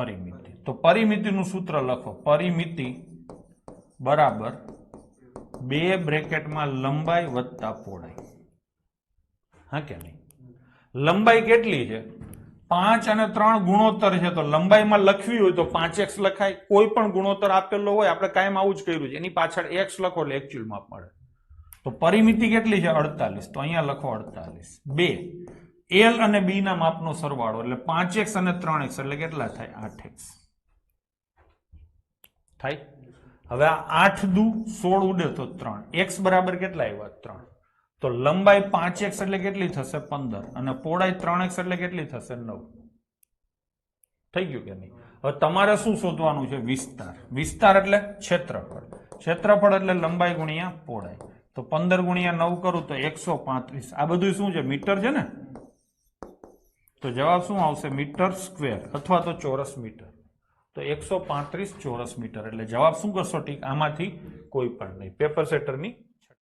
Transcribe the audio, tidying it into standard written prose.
પરિમિતિ. તો પરિમિતિનું સૂત્ર લખો. પરિમિતિ બરાબર 2 બ્રેકેટમાં લંબાઈ વત્તા પહોળાઈ. હા કે નહીં? લંબાઈ કેટલી છે? 5 અને 3 ગુણોત્તર છે, તો લંબાઈમાં લખવી હોય તો 5x લખાય. કોઈ પણ ગુણોત્તર આપેલો હોય, આપણે કાયમ આવું જ કર્યું છે, એની પાછળ x લખો એટલે એકચ્યુઅલ માપ મળે. તો પરિમિતિ કેટલી છે? 48. તો અહીંયા લખો 48. 2 l અને b ના માપનો સરવાળો એટલે 5x અને 3x એટલે કેટલા થાય? 8x થાય. હવે આ 8 દુ 16 ઉડે તો 3 x બરાબર કેટલા આવ્યા? 3. તો લંબાઈ 5x એટલે કેટલી થશે? 15 અને પહોળાઈ 3x એટલે કેટલી થશે? 9. થઈ ગયું કે નહીં? હવે તમારે શું શોધવાનું છે? વિસ્તાર. વિસ્તાર એટલે ક્ષેત્રફળ. ક્ષેત્રફળ એટલે લંબાઈ ગુણ્યા પહોળાઈ. તો 15 ગુણ્યા 9 કરું તો 135. આ બધું શું છે? મીટર છે ને? તો જવાબ શું આવશે? મીટર સ્ક્વેર અથવા તો ચોરસ મીટર. તો 135 ચોરસ મીટર એટલે જવાબ શું કરશો? ઠીક, આમાંથી કોઈ પણ નહીં. પેપર સેટરની